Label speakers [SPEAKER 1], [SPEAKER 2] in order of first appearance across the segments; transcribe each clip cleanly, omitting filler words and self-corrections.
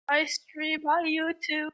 [SPEAKER 1] I stream on YouTube.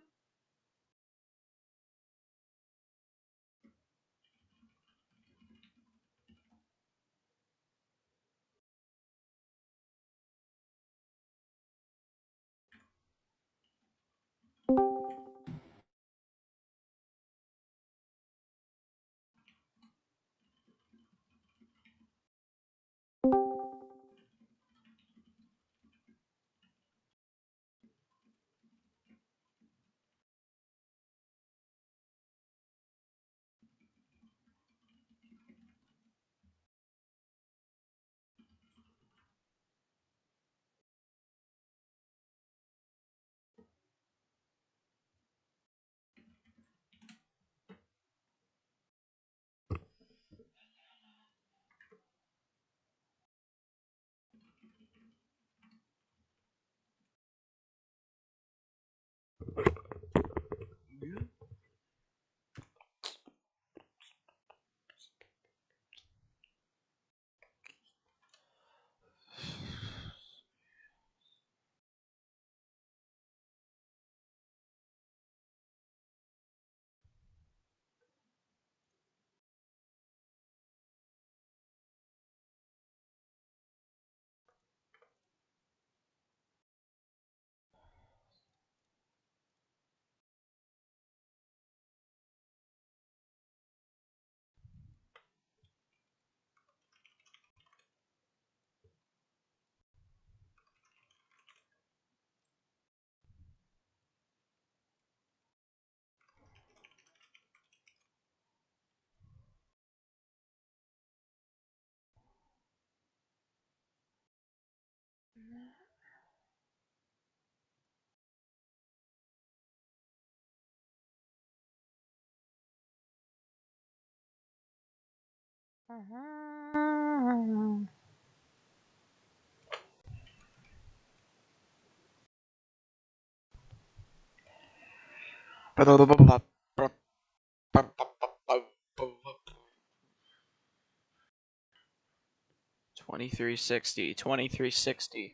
[SPEAKER 1] $23.60. $23.60.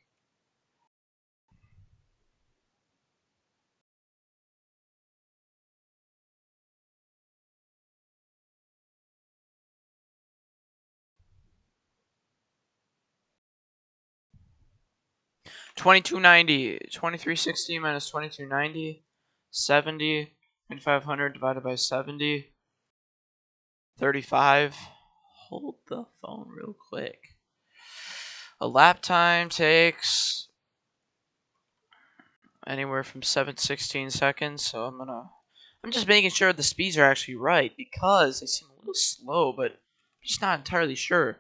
[SPEAKER 1] $22.90. $23.60 minus $22.90. 70. And 500 divided by 70. 35. Hold the phone real quick. A lap time takes anywhere from 7-16 seconds, so I'm just making sure the speeds are actually right because they seem a little slow, but I'm just not entirely sure.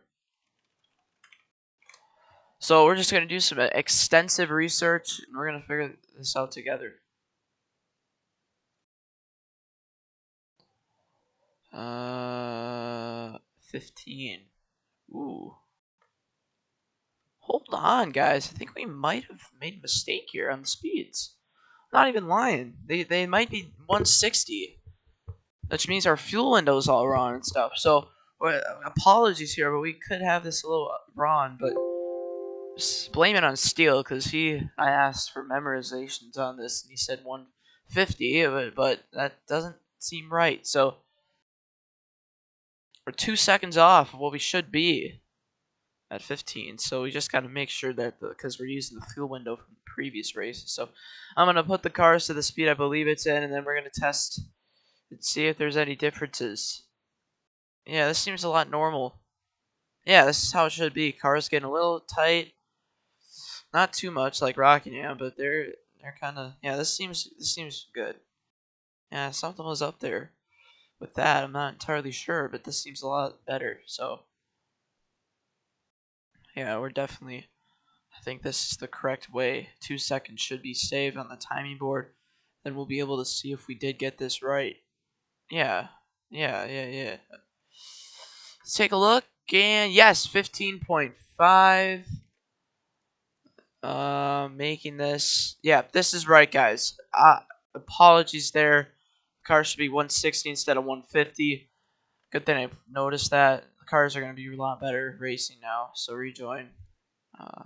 [SPEAKER 1] So we're just gonna do some extensive research and we're gonna figure this out together. 15. Ooh. Hold on, guys. I think we might have made a mistake here on the speeds. Not even lying. They might be 160, which means our fuel window's all wrong and stuff. So apologies here, but we could have this a little wrong. But blame it on Steel because I asked for memorizations on this and he said 150, but that doesn't seem right. So we're 2 seconds off of what we should be at 15. So we just got to make sure that because we're using the fuel window from the previous races. So I'm gonna put the cars to the speed I believe it's in, and then we're gonna test and see if there's any differences. Yeah, this seems a lot normal. Yeah, this is how it should be. Cars getting a little tight, not too much like Rockingham, but they're kind of yeah. This seems good. Yeah, something was up there with that. I'm not entirely sure, but this seems a lot better. So yeah, we're definitely. I think this is the correct way. 2 seconds should be saved on the timing board. Then we'll be able to see if we did get this right. Yeah. Let's take a look. And yes, 15.5. Making this. Yeah, this is right, guys. Apologies there. The car should be 160 instead of 150. Good thing I noticed that. The cars are going to be a lot better racing now, so rejoin. Uh,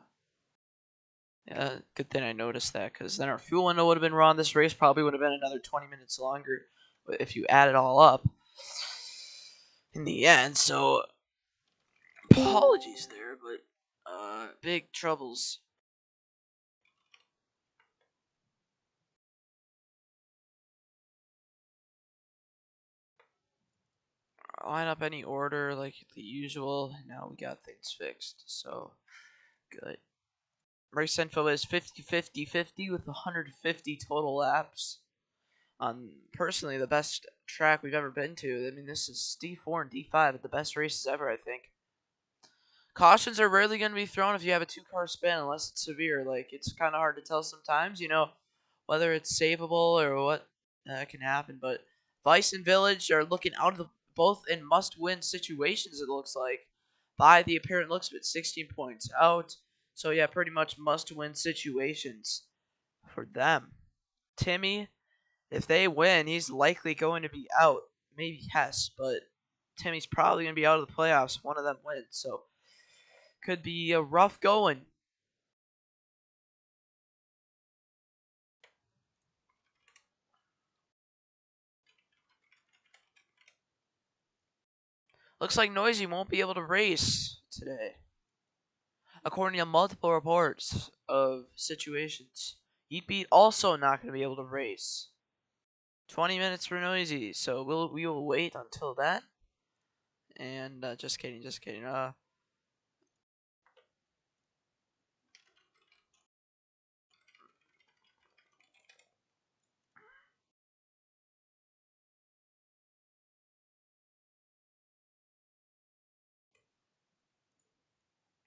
[SPEAKER 1] yeah, good thing I noticed that, because then our fuel window would have been wrong. This race probably would have been another 20 minutes longer if you add it all up in the end. So apologies there, but big troubles. Line up any order like the usual. Now we got things fixed, so good. Race info is 50-50-50 with 150 total laps on personally the best track we've ever been to. I mean, this is D4 and D5 at the best races ever, I think. Cautions are rarely going to be thrown if you have a two-car spin unless it's severe. Like, it's kind of hard to tell sometimes, whether it's savable or what can happen. But Vice and Village are looking out of the both in must-win situations, it looks like, by the apparent looks of it, 16 points out. So, yeah, pretty much must-win situations for them. Timmy, if they win, he's likely going to be out. Maybe Hess, but Timmy's probably going to be out of the playoffs if one of them wins. So, could be a rough going. Looks like Noisy won't be able to race today, according to multiple reports of situations. Yeetbeat also not going to be able to race. 20 minutes for Noisy, so we will wait until that. And just kidding, just kidding.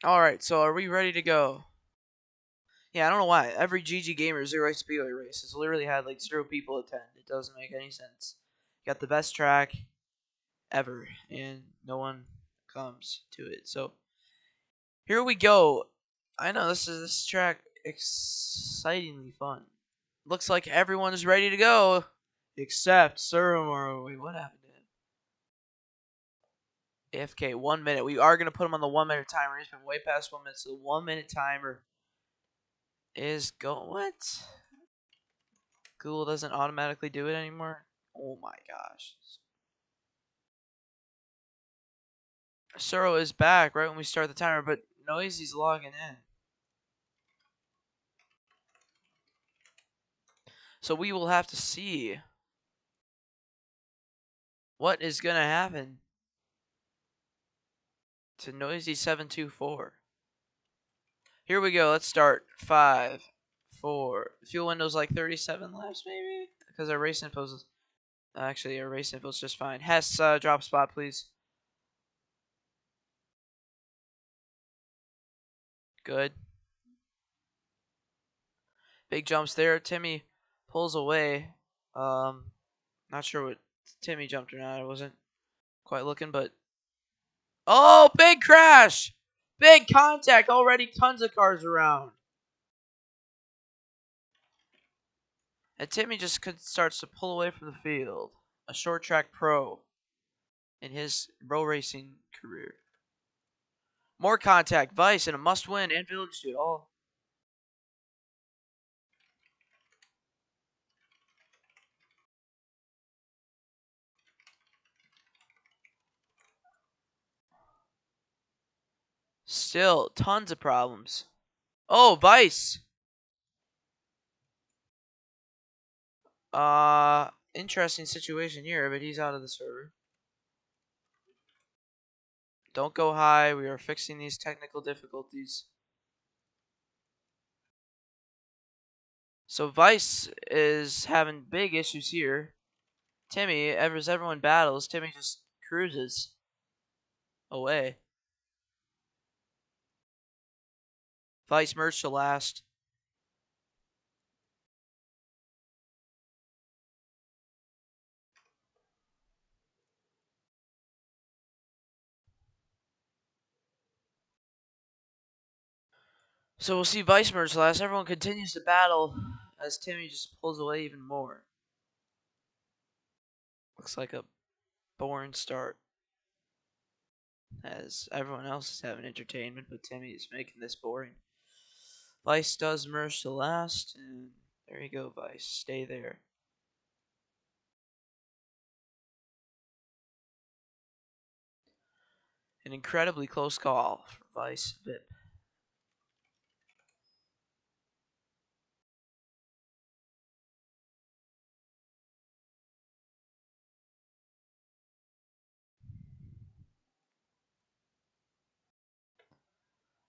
[SPEAKER 1] All right, so are we ready to go? Yeah, I don't know why. Every Gamer08 Speedway race has literally had like 0 people attend. It doesn't make any sense. Got the best track ever, and no one comes to it. So here we go. I know this track excitingly fun. Looks like everyone is ready to go, except Surumaro. Wait, what happened to him? AFK 1 minute. We are gonna put him on the 1 minute timer. He's been way past 1 minute, so the 1 minute timer is going. What? Google doesn't automatically do it anymore. Oh my gosh. Suro is back right when we start the timer, but Noisy's logging in. So we will have to see what is going to happen to Noisy 724. Here we go. Let's start. 5, 4. Fuel window's like 37 laps, maybe? Because our race info is... Actually, our race info is just fine. Hess, drop spot, please. Good. Big jumps there. Timmy pulls away. Not sure what Timmy jumped or not. I wasn't quite looking, but... Oh, big crash! Big contact. Already tons of cars around. And Timmy just starts to pull away from the field. A short track pro in his row racing career. More contact, Vice, and a must win, and Village do it all. Still, tons of problems. Oh, Vice! Interesting situation here, but he's out of the server. Don't go high. We are fixing these technical difficulties. So Vice is having big issues here. Timmy, as everyone battles, Timmy just cruises away. Vice merged to last. So we'll see Vice merge last. Everyone continues to battle as Timmy just pulls away even more. Looks like a boring start as everyone else is having entertainment, but Timmy is making this boring. Vice does merge to last, and there you go, Vice. Stay there. An incredibly close call for Vice VIP.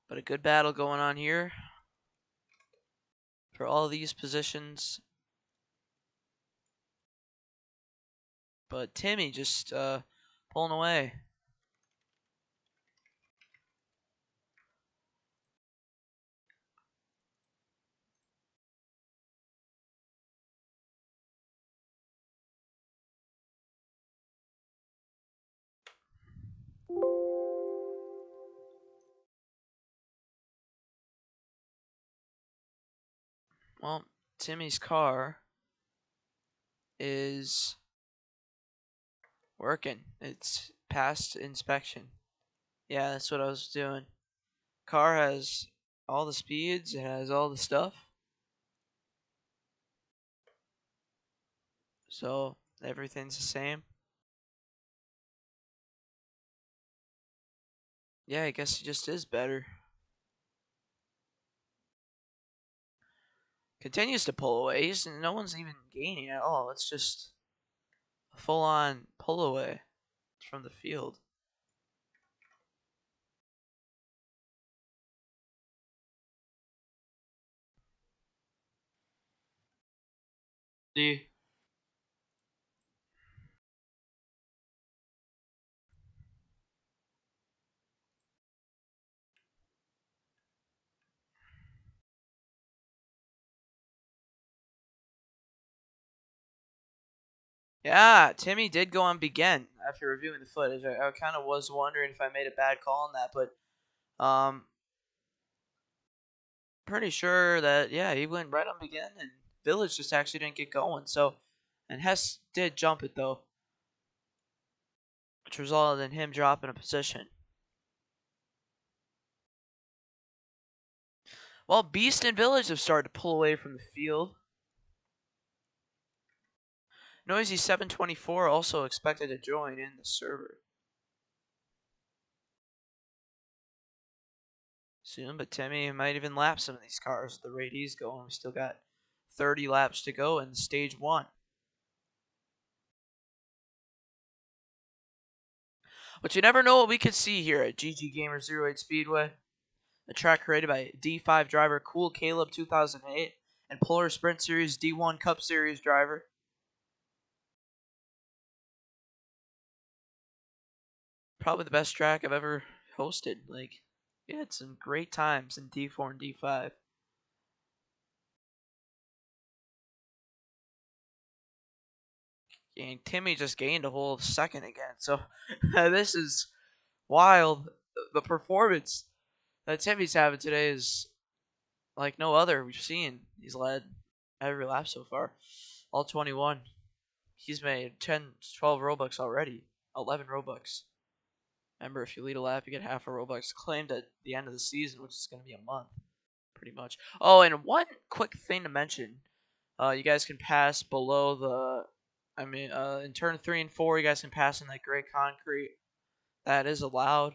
[SPEAKER 1] But a good battle going on here for all these positions. But Timmy just pulling away. Well, Timmy's car is working. It's past inspection. Yeah, that's what I was doing. Car has all the speeds, it has all the stuff. So everything's the same. Yeah, I guess he just is better. Continues to pull away. No one's even gaining at all. It's just a full-on pull away from the field. D. Yeah, Timmy did go on begin after reviewing the footage. I kind of was wondering if I made a bad call on that, but pretty sure that yeah he went right on begin and Village just actually didn't get going. So, and Hess did jump it though, which resulted in him dropping a position. Well, Beast and Village have started to pull away from the field. Noisy 724 also expected to join in the server soon, but Timmy might even lap some of these cars at the rate he's going. We still got 30 laps to go in stage 1. But you never know what we could see here at GG Gamer08 Speedway, a track created by D5 driver Cool Caleb 2008 and Polar Sprint Series D1 Cup Series driver. Probably the best track I've ever hosted. Like, we had some great times in D4 and D5. And Timmy just gained a whole second again. So this is wild. The performance that Timmy's having today is like no other we've seen. He's led every lap so far. All 21. He's made 10, 12 Robux already. 11 Robux. Remember, if you lead a lap, you get half a Robux claimed at the end of the season, which is going to be a month, pretty much. Oh, and one quick thing to mention. You guys can pass below the... in turn 3 and 4, you guys can pass in that gray concrete. That is allowed.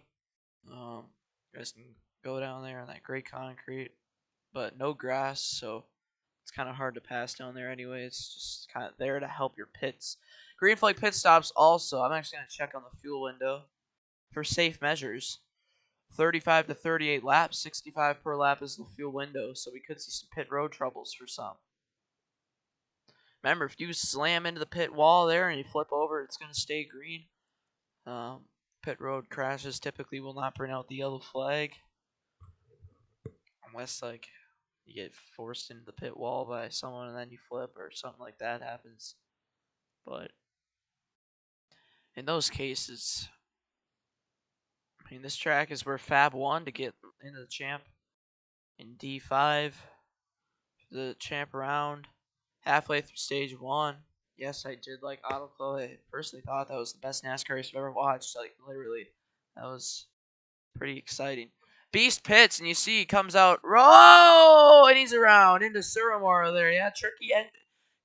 [SPEAKER 1] You guys can go down there on that gray concrete, but no grass, so it's kind of hard to pass down there anyway. It's just kind of there to help your pits. Green flag pit stops also. I'm actually going to check on the fuel window for safe measures. 35 to 38 laps, 65 per lap is the fuel window, so we could see some pit road troubles for some. Remember, if you slam into the pit wall there and you flip over, it's going to stay green. Pit road crashes typically will not bring out the yellow flag. Unless, like, you get forced into the pit wall by someone and then you flip or something like that happens. But in those cases, I mean, this track is where Fab won to get into the champ. in D5. The champ round. Halfway through stage 1. Yes, I did like autoclaw. I personally thought that was the best NASCAR race I've ever watched. Like, literally. That was pretty exciting. Beast pits, and you see he comes out. Oh, and he's around into Suramora there. Yeah,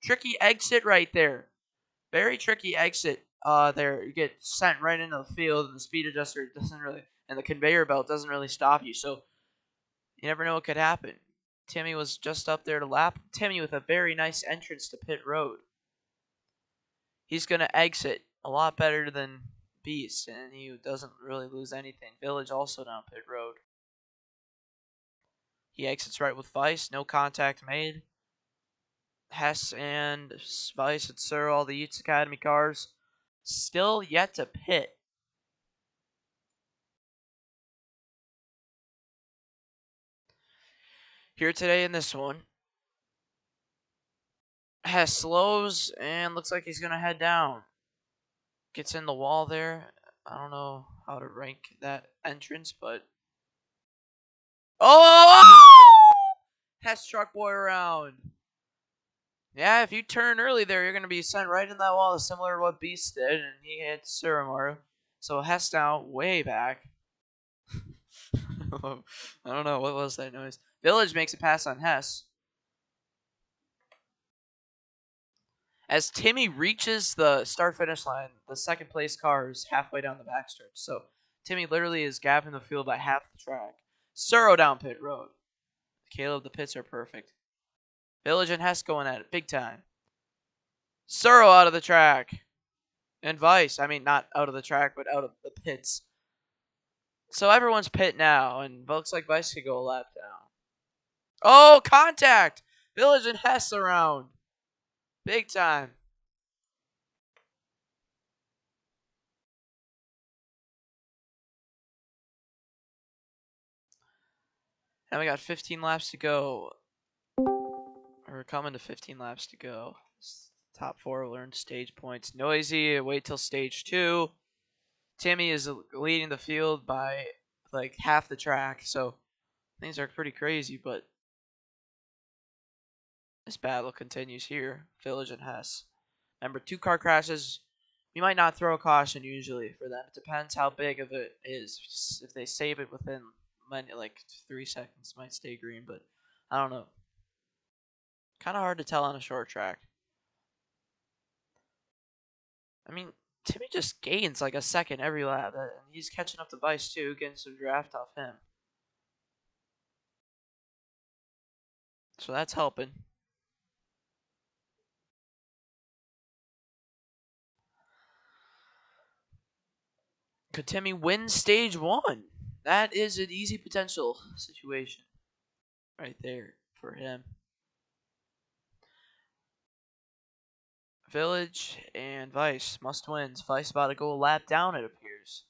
[SPEAKER 1] tricky exit right there. Very tricky exit there. You get sent right into the field, and the speed adjuster doesn't really, and the conveyor belt doesn't really stop you. So you never know what could happen. Timmy was just up there to lap. Timmy with a very nice entrance to pit road. He's going to exit a lot better than Beast, and he doesn't really lose anything. Village also down pit road. He exits right with Vice. No contact made. Hess and Vice and Sir, all the Utes Academy cars, still yet to pit. Here today in this one, Hess slows and looks like he's going to head down. Gets in the wall there. I don't know how to rank that entrance, but... Oh! Hess truck boy around. Yeah, if you turn early there, you're going to be sent right in that wall, similar to what Beast did, and he hit Suramura. So Hess now way back. I don't know, what was that noise? Village makes a pass on Hess. As Timmy reaches the start-finish line, the second place car is halfway down the backstretch. So Timmy literally is gapping the field by half the track. Suro down pit road. Caleb, the pits are perfect. Village and Hess going at it big time. Suro out of the track. And Vice, I mean, not out of the track, but out of the pits. So everyone's pit now, and looks like Vice could go a lap down. Oh, contact! Village and Hess around. Big time. And we got 15 laps to go. We're coming to 15 laps to go. Top 4 will earn stage points. Noisy, wait till stage 2. Timmy is leading the field by like half the track, so things are pretty crazy, but this battle continues here. Village and Hess. Remember, 2 car crashes. We might not throw a caution usually for them. It depends how big of it is. If they save it within like 3 seconds, might stay green, but I don't know. Kind of hard to tell on a short track. I mean, Timmy just gains like a second every lap. And he's catching up to Vice too, getting some draft off him. So that's helping. Could Timmy win stage 1? That is an easy potential situation right there for him. Village and Vice must wins. Vice about to go a lap down, it appears.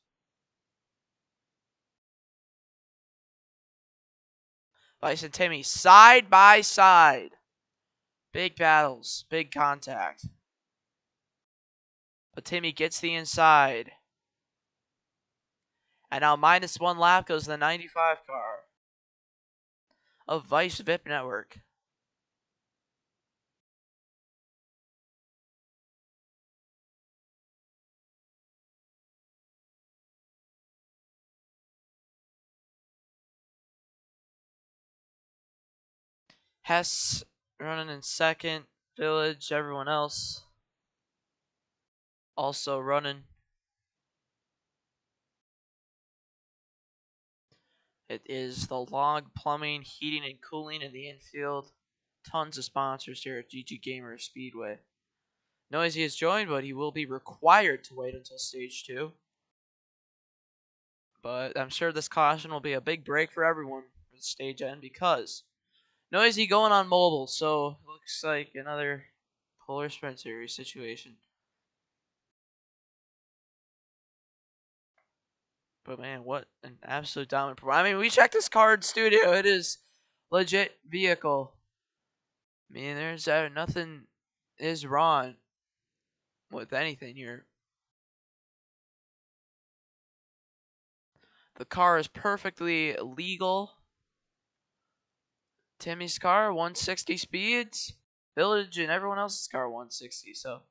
[SPEAKER 1] Vice and Timmy side by side. Big battles, big contact. But Timmy gets the inside. And now -1 lap goes the 95 car of Vice VIP Network. Hess running in second. Village, everyone else also running. It is the log plumbing, heating, and cooling in the infield. Tons of sponsors here at Gamer08 Speedway. Noisy is joined, but he will be required to wait until stage 2. But I'm sure this caution will be a big break for everyone for the stage end because Noisy going on mobile, so looks like another Polar Sprint Series situation. But man, what an absolute dominant performance. I mean, we checked this car in studio. It is legit vehicle. I mean, there's nothing is wrong with anything here. The car is perfectly legal. Timmy's car, 160 speeds. Village and everyone else's car, 160. So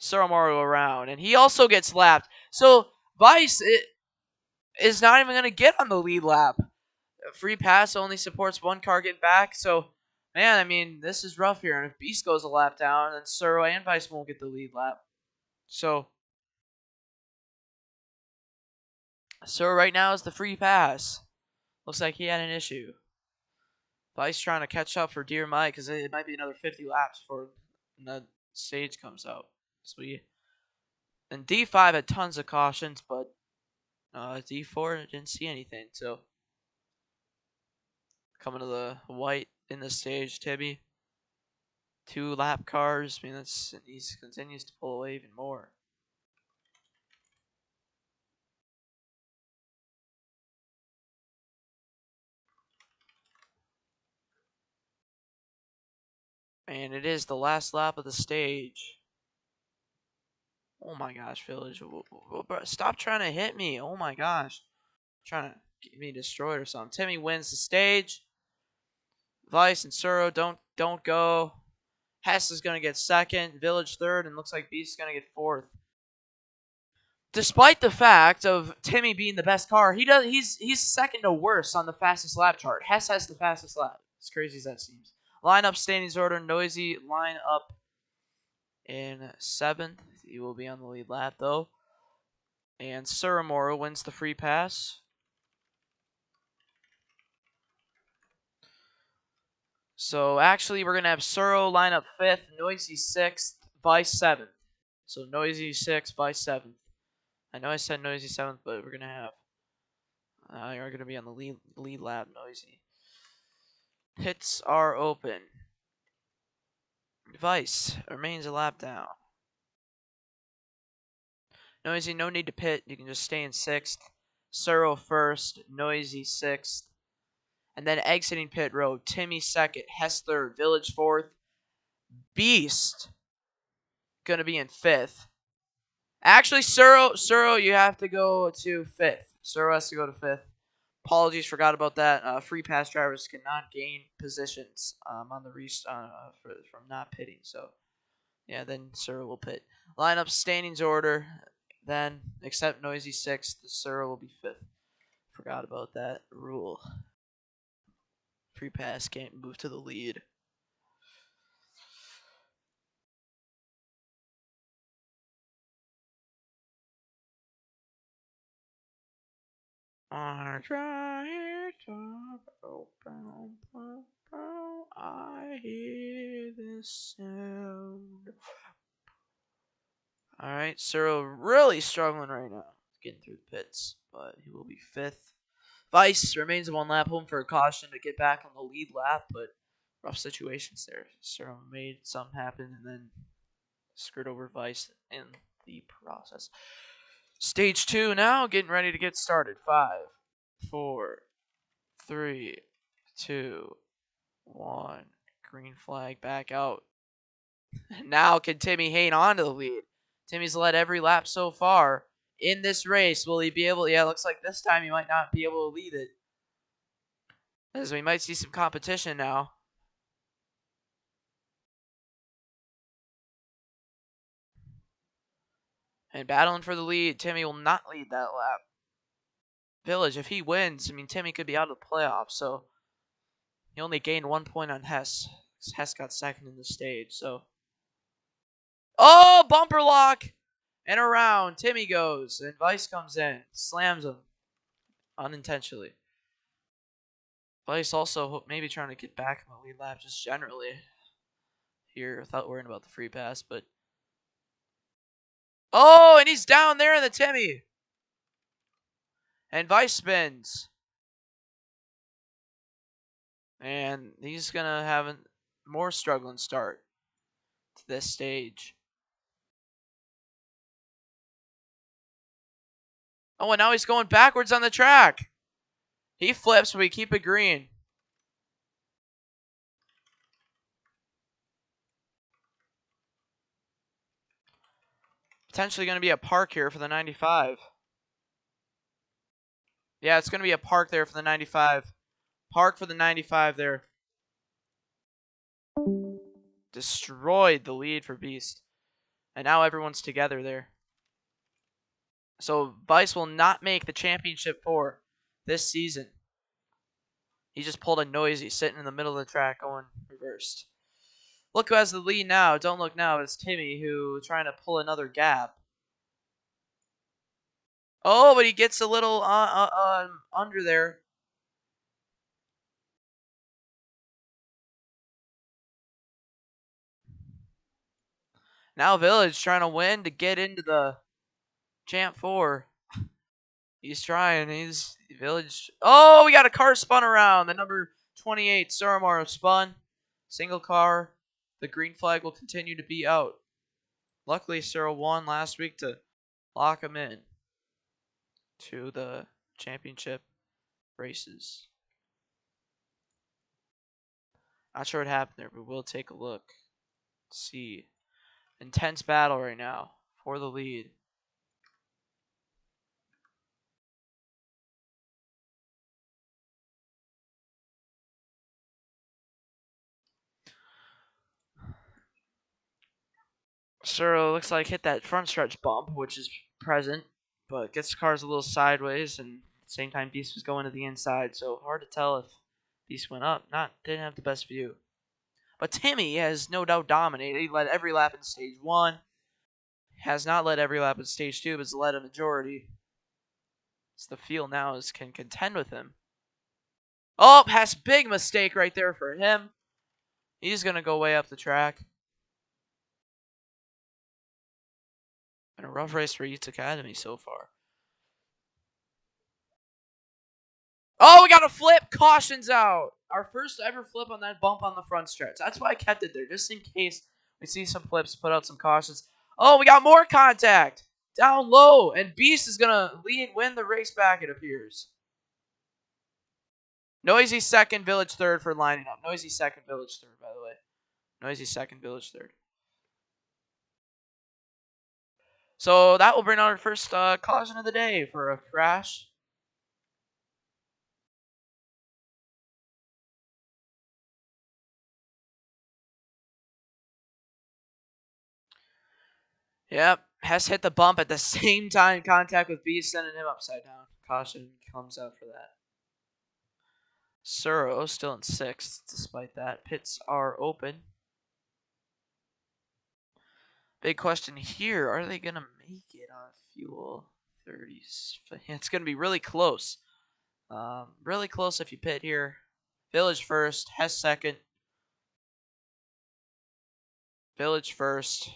[SPEAKER 1] Soromaru around, and he also gets lapped. So Vice is not even going to get on the lead lap. Free pass only supports one car getting back. So, man, I mean, this is rough here. And if Beast goes a lap down, then Suro and Vice won't get the lead lap. So, Suro right now is the free pass. Looks like he had an issue. Vice trying to catch up for dear Mike because it might be another 50 laps before the stage comes out. So and D5 had tons of cautions, but D4 didn't see anything. So coming to the white in the stage, Tibby. 2 lap cars. I mean, he continues to pull away even more. And it is the last lap of the stage. Oh my gosh, Village. Stop trying to hit me. Oh my gosh. Trying to get me destroyed or something. Timmy wins the stage. Vice and Suro don't go. Hess is gonna get second. Village third, and looks like Beast is gonna get fourth. Despite the fact of Timmy being the best car, he's second to worst on the fastest lap chart. Hess has the fastest lap. As crazy as that seems. Lineup standings order. Noisy line up in 7th. He will be on the lead lap though. And Suramoru wins the free pass. So actually, we're gonna have Suro line up 5th, Noisy 6th, Vice 7th. So Noisy 6th, Vice 7th. I know I said Noisy 7th, but we're gonna have you're gonna be on the lead lap, Noisy. Pits are open. Vice remains a lap down. Noisy, no need to pit. You can just stay in 6th. Suro 1st, Noisy 6th. And then exiting pit road, Timmy 2nd, Hess 3rd, Village 4th. Beast gonna be in 5th. Actually, Suro, you have to go to 5th. Suro has to go to 5th. Apologies, forgot about that. Free pass drivers cannot gain positions on the from not pitting. So, yeah, then Suro will pit. Lineup standings order. Then, except Noisy 6th, Suro will be 5th. Forgot about that rule. Free pass can't move to the lead. I hear this sound. Alright, Suro really struggling right now. Getting through the pits, but he will be 5th. Vice remains 1 lap home for a caution to get back on the lead lap, but rough situations there. Suro made something happen and then screwed over Vice in the process. Stage 2 now, getting ready to get started. 5, 4, 3, 2, 1. Green flag back out. Now can Timmy hang on to the lead? Timmy's led every lap so far in this race. Will he be able? Yeah, looks like this time he might not be able to lead it. As we might see some competition now. And battling for the lead, Timmy will not lead that lap. Village, if he wins, I mean, Timmy could be out of the playoffs, so he only gained 1 point on Hess. Hess got second in the stage, so. Oh, bumper lock! And around, Timmy goes, and Vice comes in, slams him unintentionally. Vice also maybe trying to get back in the lead lap just generally here without worrying about the free pass, but. Oh, and he's down there in the Timmy! And Vice spins. And he's going to have a more struggling start to this stage. Oh, and now he's going backwards on the track. He flips, but we keep it green. Potentially going to be a park here for the 95. Yeah, it's going to be a park there for the 95. Park for the 95 there. Destroyed the lead for Beast. And now everyone's together there. So Vice will not make the championship 4 this season. He just pulled a noisy, sitting in the middle of the track going reversed. Look who has the lead now. Don't look now. It's Timmy who trying to pull another gap. Oh, but he gets a little under there. Now Village trying to win to get into the Champ 4. He's trying. He's Village. Oh, we got a car spun around. The number 28 Suramaro spun. Single car. The green flag will continue to be out. Luckily, Cyril won last week to lock him in to the championship races. Not sure what happened there, but we'll take a look. See. Intense battle right now for the lead. Cyril looks like hit that front stretch bump, which is present, but gets the cars a little sideways, and at the same time Beast was going to the inside, so hard to tell if Beast went up. Didn't have the best view. But Timmy has no doubt dominated. He led every lap in stage 1. Has not led every lap in stage 2, but has led a majority. So the field now can contend with him. Oh, has big mistake right there for him. He's going to go way up the track. Been a rough race for Yates Academy so far. Oh, we got a flip. Caution's out. Our first ever flip on that bump on the front stretch. That's why I kept it there, just in case we see some flips, put out some cautions. Oh, we got more contact. Down low. And Beast is going to win the race back, it appears. Noisy second, Village third for lining up. Noisy second, Village third, by the way. Noisy second, Village third. So that will bring our first caution of the day for a crash. Yep, Hess hit the bump at the same time contact with Beast, sending him upside down. Caution comes out for that. Suro still in 6th, despite that. Pits are open. Big question here, are they going to make it on fuel 30s? It's going to be really close. Really close if you pit here. Village first, Hess second. Village first.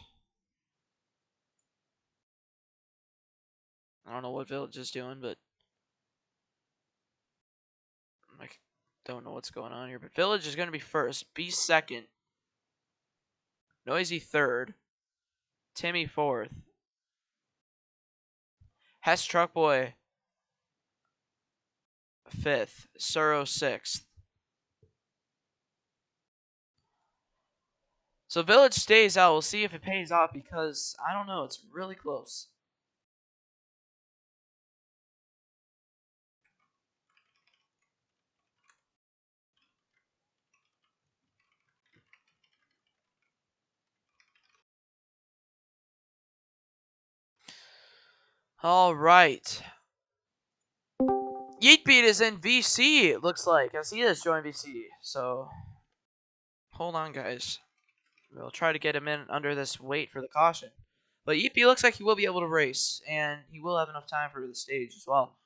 [SPEAKER 1] I don't know what Village is doing, but I don't know what's going on here. But Village is going to be first. Beast second. Noisy third. Timmy fourth. Hess Truck Boy fifth. Suro sixth. So Village stays out. We'll see if it pays off because, I don't know, it's really close. All right. Yeetbeat is in VC, it looks like. I see this join VC. So, hold on, guys. We'll try to get him in under this weight for the caution. But Yeetbeat looks like he will be able to race, and he will have enough time for the stage as well.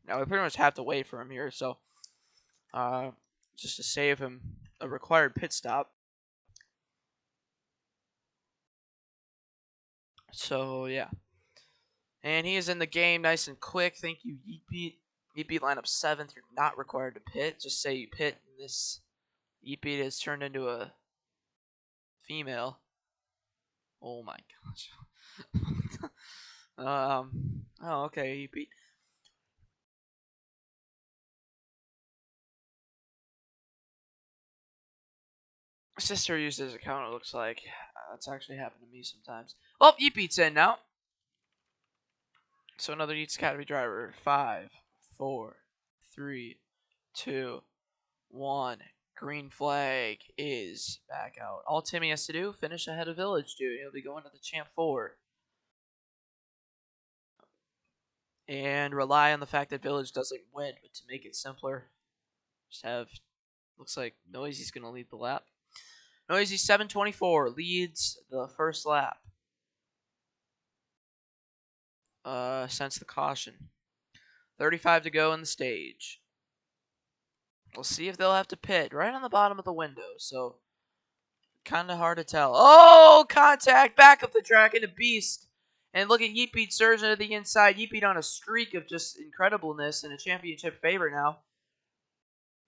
[SPEAKER 1] Now, we pretty much have to wait for him here, so just to save him a required pit stop. So, yeah. And he is in the game nice and quick. Thank you, Yeetbeat. Yeetbeat lineup 7th. You're not required to pit. Just say you pit, and this Yeetbeat is turned into a female. Oh my gosh. Oh, okay, Yeetbeat. My sister used his account, it looks like. That's actually happened to me sometimes. Well, Yeetbeat's in now. So another Eats Academy driver. 5, 4, 3, 2, 1. Green flag is back out. All Timmy has to do, finish ahead of Village, dude. He'll be going to the Champ 4. And rely on the fact that Village doesn't win, but to make it simpler, just have, looks like Noisy's going to lead the lap. Noisy 724 leads the first lap. Sense the caution. 35 to go in the stage. We'll see if they'll have to pit right on the bottom of the window, so kind of hard to tell. Oh, contact, back up the track into Beast. And look at Yeetbeat surging to the inside. Yeetbeat on a streak of just incredibleness and a championship favorite now.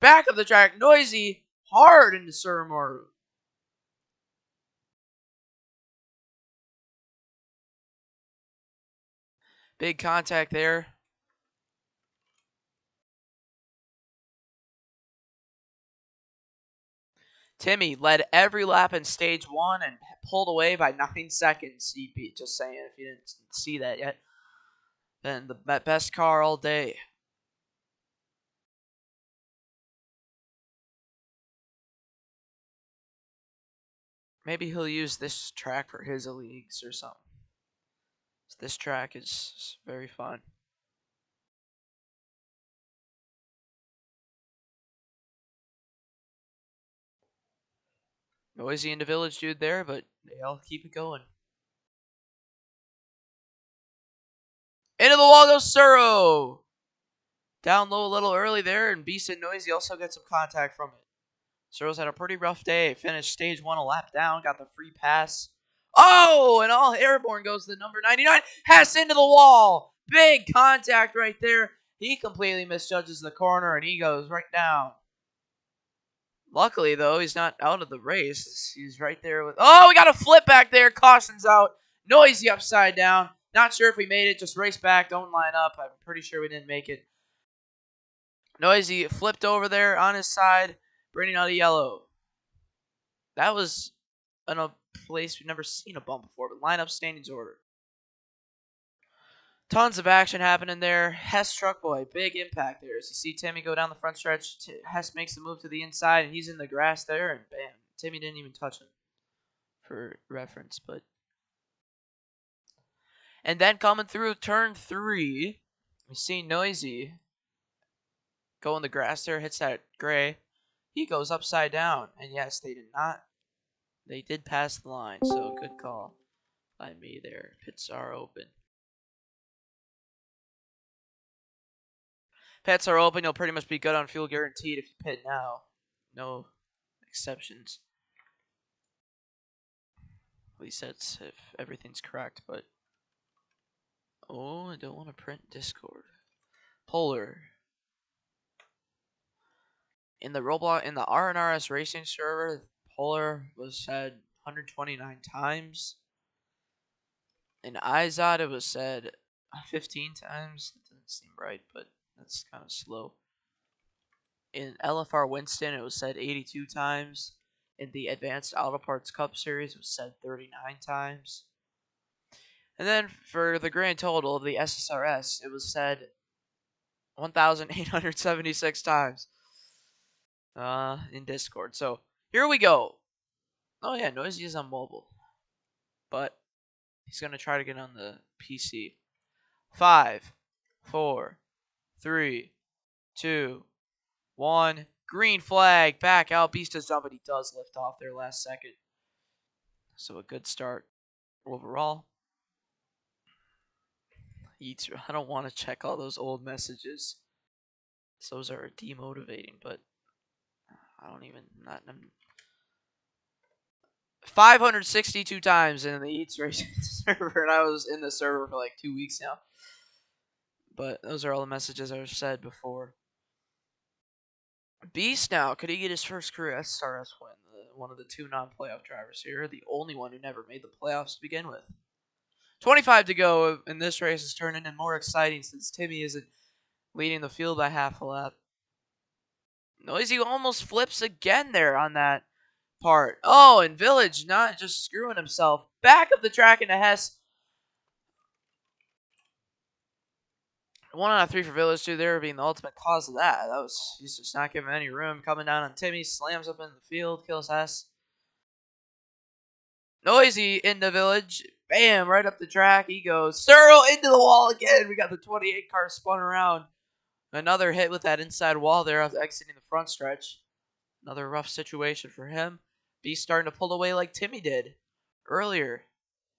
[SPEAKER 1] Back up the track, Noisy, hard into Suramaru. Big contact there. Timmy led every lap in stage 1 and pulled away by 9 seconds. Yeetbeat, just saying, if you didn't see that yet. Then the best car all day. Maybe he'll use this track for his leagues or something. This track is very fun. Noisy into Village dude there, but they all keep it going. Into the wall goes Suro. Down low a little early there, and Beast and Noisy also get some contact from it. Suro's had a pretty rough day. Finished stage 1 a lap down, got the free pass. Oh, and all airborne goes to the number 99. Hess into the wall. Big contact right there. He completely misjudges the corner, and he goes right down. Luckily, though, he's not out of the race. He's right there with... Oh, we got a flip back there. Caution's out. Noisy upside down. Not sure if we made it. Just race back. Don't line up. I'm pretty sure we didn't make it. Noisy flipped over there on his side, bringing out a yellow. That was in a place we've never seen a bump before, but lineup standings order. Tons of action happening there. Hess Truck Boy, big impact there. As you see Timmy go down the front stretch, Hess makes the move to the inside, and he's in the grass there, and bam, Timmy didn't even touch him, for reference. But and then coming through turn 3, we see Noisy go in the grass there, hits that gray. He goes upside down, and yes, they did pass the line, so good call by me there. Pits are open. Pits are open. You'll pretty much be good on fuel guaranteed if you pit now. No exceptions. At least that's if everything's correct, but... Oh, I don't want to print Discord. Polar. In the Roblox, in the RNRS Racing server, Polar was said 129 times. In IZOD, it was said 15 times. That doesn't seem right, but that's kind of slow. In LFR Winston, it was said 82 times. In the Advanced Auto Parts Cup Series, it was said 39 times. And then for the grand total of the SSRS, it was said 1,876 times in Discord. So here we go. Oh yeah, Noisy is on mobile, but he's gonna try to get on the PC. 5, 4, 3, 2, 1. Green flag. Back out. Beast is done, but he does lift off there last second. So a good start overall. I don't want to check all those old messages. Those are demotivating, but I don't even... 562 times in the Eats Racing server, and I was in the server for like 2 weeks now. But those are all the messages I said before. Beast now, could he get his first career SSRS win? One of the 2 non-playoff drivers here, the only one who never made the playoffs to begin with. 25 to go, and this race is turning in more exciting since Timmy isn't leading the field by half a lap. Noisy almost flips again there on that part. Oh, and Village not just screwing himself. Back of the track into Hess. 1 out of 3 for Village, too, there being the ultimate cause of that. He's just not giving any room. Coming down on Timmy, slams up in the field, kills S. Noisy into Village. Bam, right up the track. He goes. Searle into the wall again. We got the 28 car spun around. Another hit with that inside wall there after exiting the front stretch. Another rough situation for him. Beast starting to pull away like Timmy did earlier.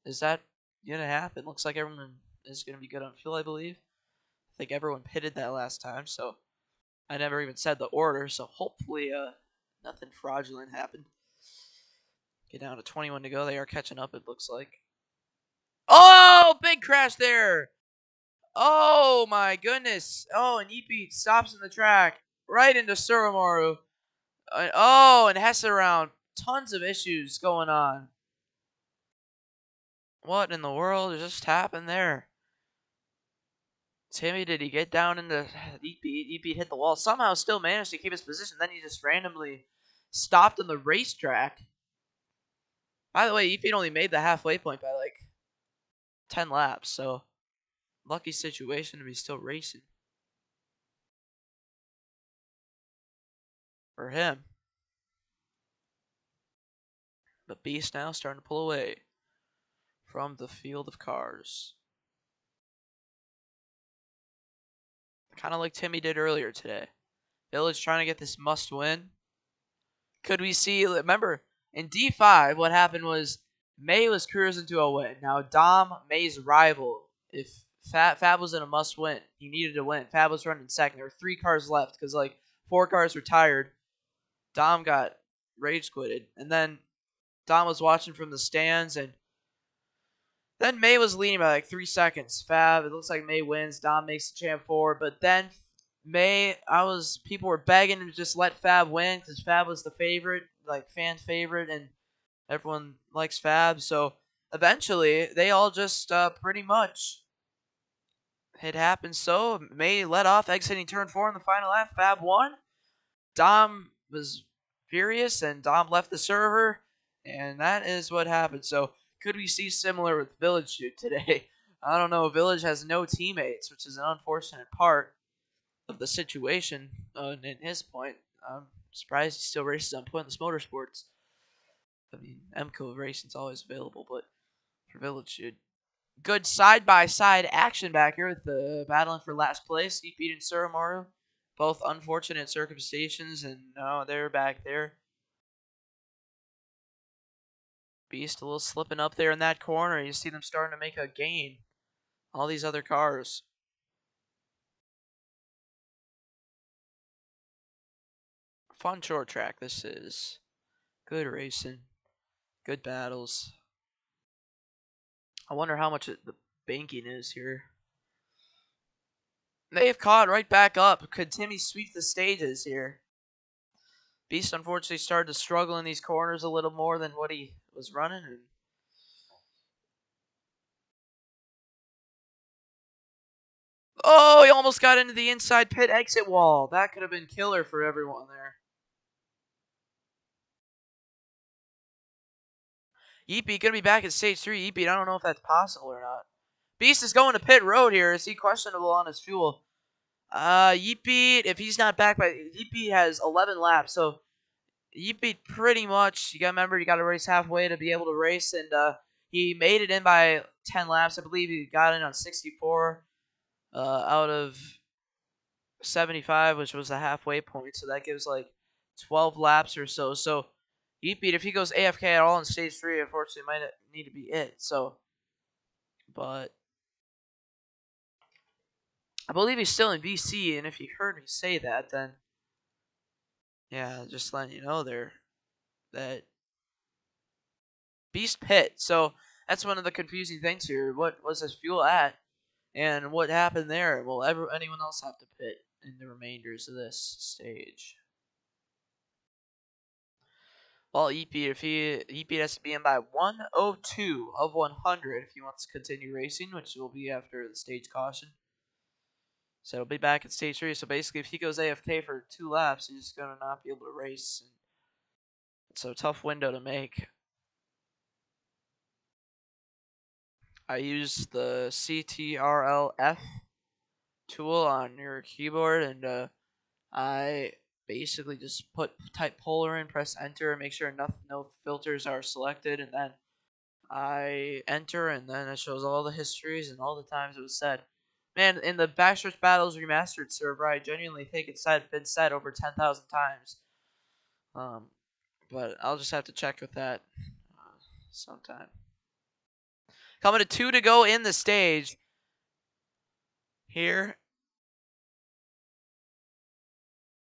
[SPEAKER 1] Is that going to happen? Looks like everyone is going to be good on fuel, I believe. I think everyone pitted that last time, so I never even said the order, so hopefully nothing fraudulent happened. Get down to 21 to go. They are catching up, it looks like. Oh, big crash there. Oh, my goodness. Oh, and Yeepeat stops in the track right into Surumaru. Oh, and Hess around. Tons of issues going on. What in the world just happened there? Timmy, did he get down into Yeepeat? Yeepeat hit the wall. Somehow still managed to keep his position. Then he just randomly stopped on the racetrack. By the way, Yeepeat only made the halfway point by like 10 laps. So, lucky situation to be still racing. For him. But Beast now starting to pull away from the field of cars. Kind of like Timmy did earlier today. Village trying to get this must win. Could we see, remember, in D5, what happened was May was cruising to a win. Now, Dom, May's rival, if Fab was in a must win, he needed to win. Fab was running second. There were 3 cars left because, like, 4 cars retired. Dom got rage quitted. And then Dom was watching from the stands, and then May was leading by like 3 seconds. Fab, it looks like May wins. Dom makes the champ forward, but then people were begging to just let Fab win because Fab was the favorite, like fan favorite, and everyone likes Fab. So eventually, they all just pretty much it happened. So May let off, exiting turn 4 in the final lap. Fab won. Dom was furious, and Dom left the server, and that is what happened. So could we see similar with Village Shoot today? I don't know. Village has no teammates, which is an unfortunate part of the situation. In his point, I'm surprised he still races on Pointless Motorsports. I mean, MCO racing's always available, but for Village Shoot, good side-by-side action back here with the battling for last place. He beat Surumaru. Both unfortunate circumstances, and now they're back there. Beast a little slipping up there in that corner. You see them starting to make a gain. All these other cars. Fun short track this is. Good racing. Good battles. I wonder how much the banking is here. They've caught right back up. Could Timmy sweep the stages here? Beast unfortunately started to struggle in these corners a little more than what he was running. Oh, he almost got into the inside pit exit wall. That could have been killer for everyone there. Yeepeat gonna be back at stage 3. Yeepeat, I don't know if that's possible or not. Beast is going to pit road here. Is he questionable on his fuel? Yeepeat, if he's not back by Yeepeat has 11 laps, so Yeepeat pretty much, you gotta remember, you gotta race halfway to be able to race, and he made it in by 10 laps. I believe he got in on 64 out of 75, which was the halfway point, so that gives like 12 laps or so. So Yeepeat, if he goes AFK at all in stage 3, unfortunately might need to be it. So, but I believe he's still in BC, and if you heard me say that, then yeah, just letting you know there that Beast pit. So that's one of the confusing things here. What was his fuel at, and what happened there? Will anyone else have to pit in the remainders of this stage? Well, Yeepeat, if Yeepeat has to be in by 102 of 100 if he wants to continue racing, which will be after the stage caution. So he'll be back at stage 3. So basically, if he goes AFK for 2 laps, he's gonna not be able to race. So tough window to make. I use the CTRLF tool on your keyboard, and I basically just type polar in, press enter, make sure no filters are selected, and then I enter, and then it shows all the histories and all the times it was said. Man, in the Backstretch Battles Remastered server, I genuinely think it's been said over 10,000 times. Um, but I'll just have to check with that sometime. Coming to 2 to go in the stage. Here,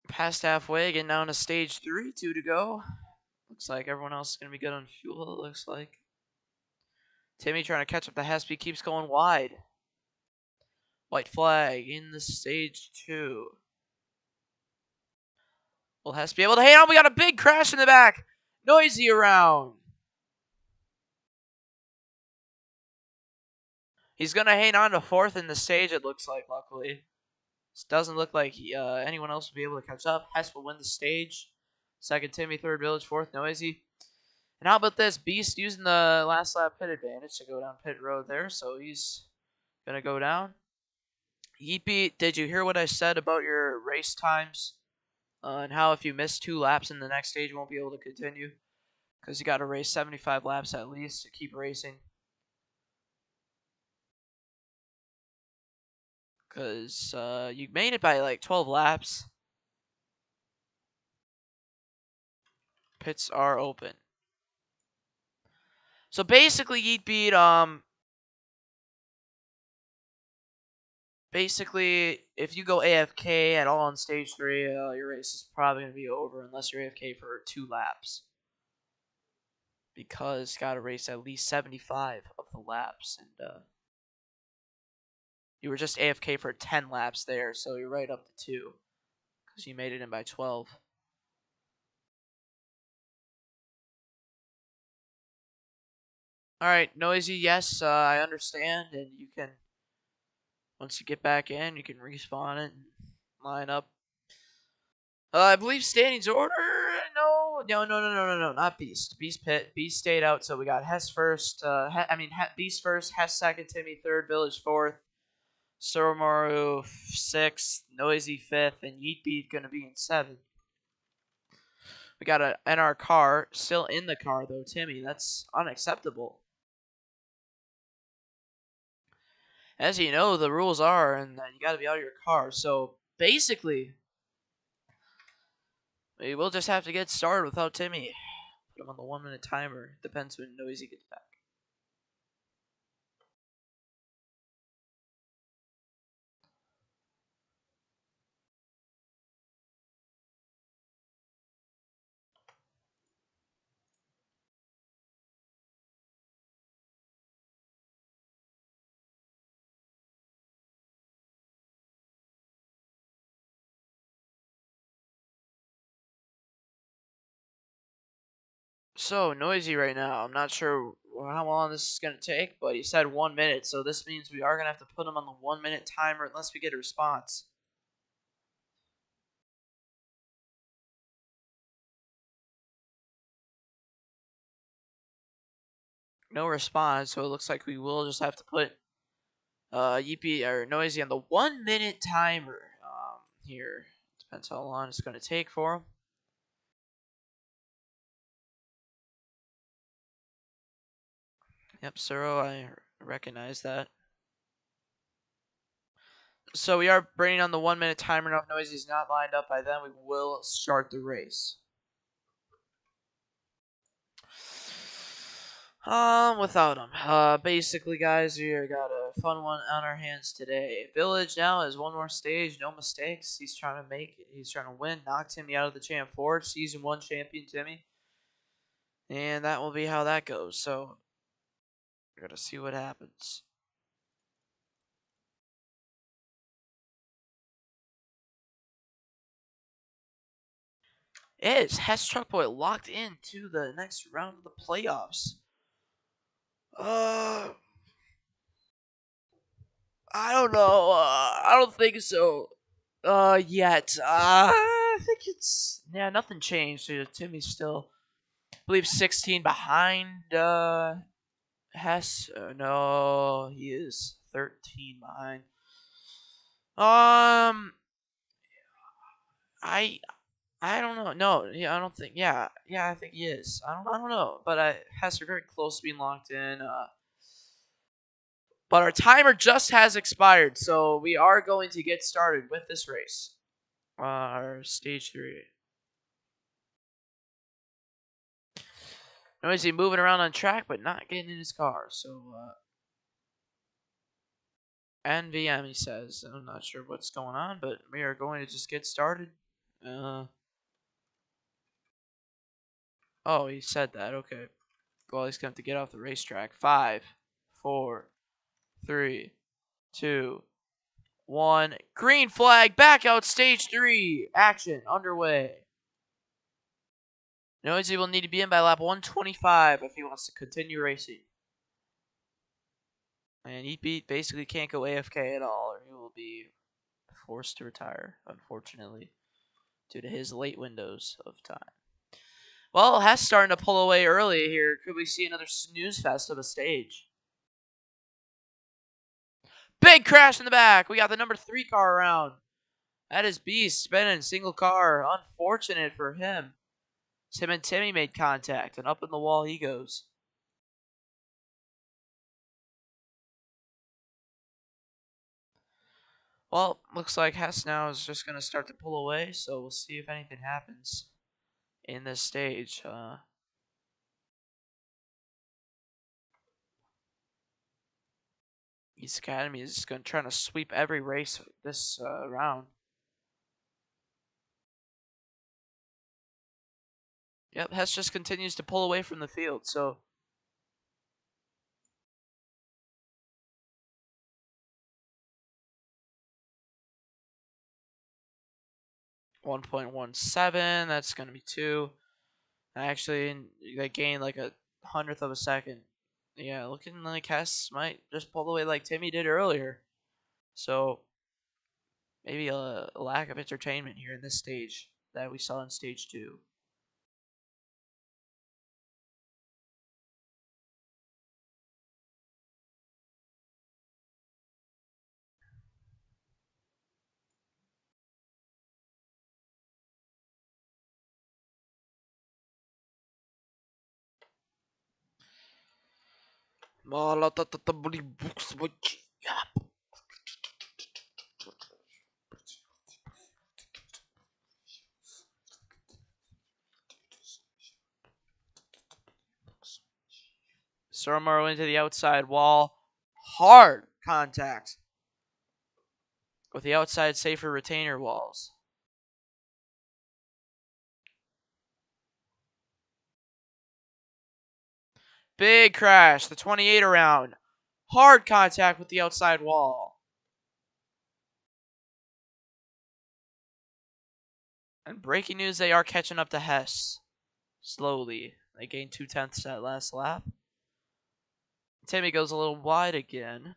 [SPEAKER 1] past halfway, getting down to stage 3, 2 to go. Looks like everyone else is going to be good on fuel, it looks like. Timmy trying to catch up to Hespy, keeps going wide. White flag in the stage 2. Will Hespy be able to hang on? We got a big crash in the back. Noisy around. He's going to hang on to 4th in the stage, it looks like, luckily. This doesn't look like anyone else will be able to catch up. Hess will win the stage. 2nd, Timmy. 3rd, Village. 4th, Noisy. And how about this? Beast using the last lap pit advantage to go down pit road there, so he's going to go down. Yeepy, did you hear what I said about your race times? And how if you miss 2 laps in the next stage, you won't be able to continue? Because you got to race 75 laps at least to keep racing. Because you made it by like 12 laps. Pits are open. So basically, basically, if you go AFK at all on stage 3, your race is probably going to be over unless you're AFK for 2 laps. Because you got to race at least 75 of the laps. And you were just AFK for 10 laps there, so you're right up to 2. Because you made it in by 12. Alright, Noisy, yes, I understand. And you can, once you get back in, you can respawn it and line up. I believe standings order. No, not Beast. Beast stayed out, so we got Hess first. Beast first, Hess second, Timmy third, Village fourth, Soromaru sixth, Noisy fifth, and Yeetbeat gonna be in seventh. We got a NR car still in the car though, Timmy. That's unacceptable. As you know, the rules are, and you got to be out of your car. So basically, we will just have to get started without Timmy. Put him on the 1-minute timer. Depends when Noisy gets back. So noisy right now. I'm not sure how long this is gonna take, but he said 1 minute, so this means we are gonna have to put him on the 1-minute timer unless we get a response. No response, so it looks like we will just have to put Yeepy or Noisy on the 1-minute timer. Here depends how long it's gonna take for him. Yep, Suro, I recognize that. So we are bringing on the 1-minute timer. Now, if Noisy's not lined up by then, we will start the race. Without him. Basically, guys, we got a fun one on our hands today. Village now has one more stage, no mistakes. He's trying to make it. He's trying to win. Knock Timmy out of the Champ 4. Season 1 champion Timmy. And that will be how that goes. So, we're going to see what happens. Is Hess Truck Boy locked into the next round of the playoffs? I don't know. I don't think so. Yet. I think it's nothing changed. Timmy's still, I believe, 16 behind. Hess. No, he is 13 behind. I I don't know. No, yeah, I don't think. Yeah, yeah, I think he is. I don't know, but Hess are very close to being locked in. But our timer just has expired, so we are going to get started with this race. Our stage 3. Noisy moving around on track, but not getting in his car. So, NVM, he says. I'm not sure what's going on, but we are going to just get started. Oh, he said that. Okay. Well, he's going to have to get off the racetrack. 5, 4, 3, 2, 1. Green flag, back out, stage 3. Action underway. Noisy will need to be in by lap 125 if he wants to continue racing. And Eatbeat basically can't go AFK at all, or he will be forced to retire, unfortunately, due to his late windows of time. Well, Hess starting to pull away early here. Could we see another snooze fest of a stage? Big crash in the back. We got the number 3 car around. That is Beast spinning single car. Unfortunate for him. Him and Timmy made contact, and up in the wall he goes. Well, looks like Hess now is just going to start to pull away, so we'll see if anything happens in this stage. East Academy is going to try to sweep every race this round. Yep, Hess just continues to pull away from the field, so 1.17, that's going to be 2. Actually, they gained like a hundredth of a second. Yeah, looking like Hess might just pull away like Timmy did earlier. So maybe a lack of entertainment here in this stage that we saw in stage 2. Soromaro into the outside wall. Hard contact with the outside safer retainer walls. Big crash. The 28 around. Hard contact with the outside wall. And breaking news, they are catching up to Hess. Slowly. They gained 0.2 that last lap. Timmy goes a little wide again.